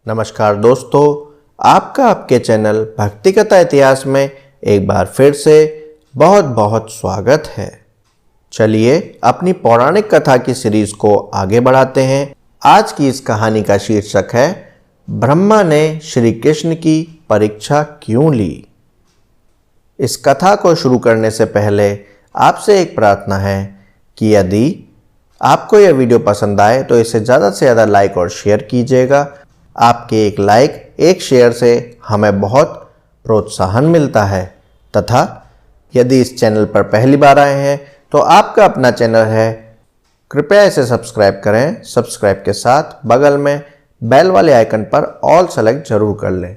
नमस्कार दोस्तों, आपका आपके चैनल भक्ति कथा इतिहास में एक बार फिर से बहुत बहुत स्वागत है। चलिए अपनी पौराणिक कथा की सीरीज को आगे बढ़ाते हैं। आज की इस कहानी का शीर्षक है ब्रह्मा ने श्री कृष्ण की परीक्षा क्यों ली। इस कथा को शुरू करने से पहले आपसे एक प्रार्थना है कि यदि आपको यह वीडियो पसंद आए तो इसे ज़्यादा से ज़्यादा लाइक और शेयर कीजिएगा। आपके एक लाइक एक शेयर से हमें बहुत प्रोत्साहन मिलता है तथा यदि इस चैनल पर पहली बार आए हैं तो आपका अपना चैनल है, कृपया इसे सब्सक्राइब करें। सब्सक्राइब के साथ बगल में बेल वाले आइकन पर ऑल सेलेक्ट जरूर कर लें,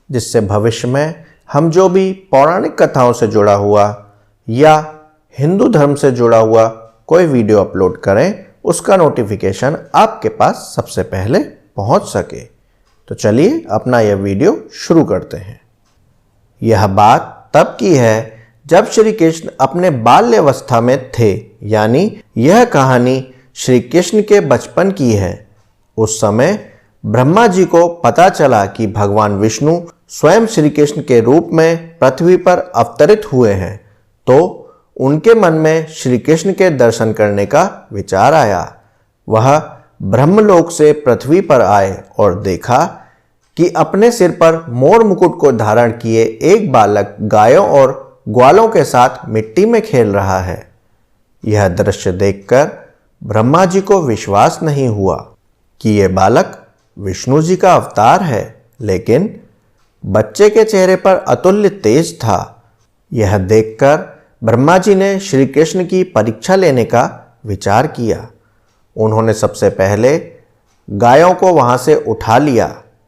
जिससे भविष्य में हम जो भी पौराणिक कथाओं से जुड़ा हुआ या हिंदू धर्म से जुड़ा हुआ कोई वीडियो अपलोड करें उसका नोटिफिकेशन आपके पास सबसे पहले पहुंच सके। तो चलिए अपना यह वीडियो शुरू करते हैं। यह बात तब की है जब श्री कृष्ण अपने बाल्यावस्था में थे, यानी यह कहानी श्री कृष्ण के बचपन की है। उस समय ब्रह्मा जी को पता चला कि भगवान विष्णु स्वयं श्री कृष्ण के रूप में पृथ्वी पर अवतरित हुए हैं, तो उनके मन में श्री कृष्ण के दर्शन करने का विचार आया। वह ब्रह्मलोक से पृथ्वी पर आए और देखा कि अपने सिर पर मोर मुकुट को धारण किए एक बालक गायों और ग्वालों के साथ मिट्टी में खेल रहा है। यह दृश्य देखकर ब्रह्मा जी को विश्वास नहीं हुआ कि यह बालक विष्णु जी का अवतार है, लेकिन बच्चे के चेहरे पर अतुल्य तेज था। यह देखकर ब्रह्मा जी ने श्री कृष्ण की परीक्षा लेने का विचार किया। उन्होंने सबसे पहले गायों को वहां से उठा लिया।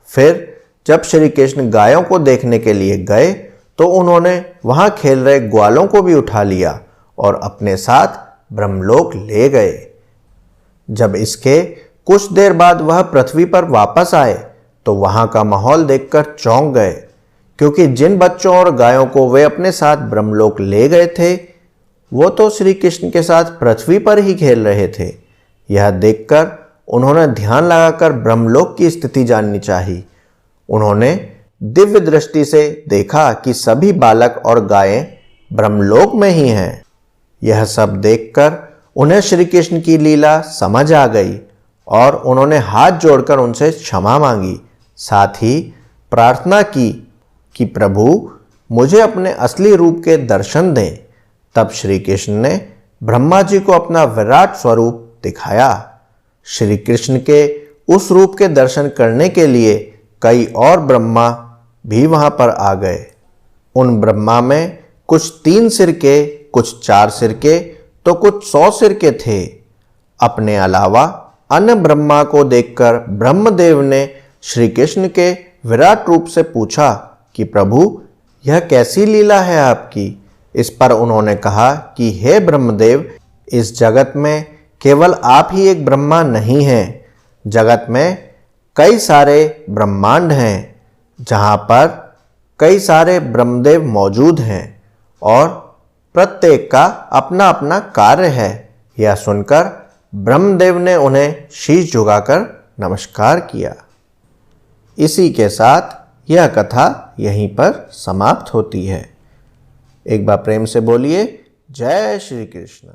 फिर जब श्री कृष्ण गायों को देखने के लिए गए तो उन्होंने वहां खेल रहे ग्वालों को भी उठा लिया और अपने साथ ब्रह्मलोक ले गए। जब इसके कुछ देर बाद वह पृथ्वी पर वापस आए तो वहां का माहौल देखकर चौंक गए, क्योंकि जिन बच्चों और गायों को वे अपने साथ ब्रह्मलोक ले गए थे वो तो श्री कृष्ण के साथ पृथ्वी पर ही खेल रहे थे। यह देखकर उन्होंने ध्यान लगाकर ब्रह्मलोक की स्थिति जाननी चाहिए। उन्होंने दिव्य दृष्टि से देखा कि सभी बालक और गायें ब्रह्मलोक में ही हैं। यह सब देखकर उन्हें श्री कृष्ण की लीला समझ आ गई और उन्होंने हाथ जोड़कर उनसे क्षमा मांगी। साथ ही प्रार्थना की कि प्रभु मुझे अपने असली रूप के दर्शन दें। तब श्री कृष्ण ने ब्रह्मा जी को अपना विराट स्वरूप दिखाया। श्री कृष्ण के उस रूप के दर्शन करने के लिए कई और ब्रह्मा भी वहां पर आ गए। उन ब्रह्मा में कुछ 3 सिर के, कुछ 4 सिर के, तो कुछ 100 सिर के थे। अपने अलावा अन्य ब्रह्मा को देखकर ब्रह्मदेव ने श्री कृष्ण के विराट रूप से पूछा कि प्रभु यह कैसी लीला है आपकी। इस पर उन्होंने कहा कि हे ब्रह्मदेव, इस जगत में केवल आप ही एक ब्रह्मा नहीं हैं। जगत में कई सारे ब्रह्मांड हैं जहां पर कई सारे ब्रह्मदेव मौजूद हैं और प्रत्येक का अपना अपना कार्य है। यह सुनकर ब्रह्मदेव ने उन्हें शीश झुकाकर नमस्कार किया। इसी के साथ यह कथा यहीं पर समाप्त होती है। एक बार प्रेम से बोलिए जय श्री कृष्ण।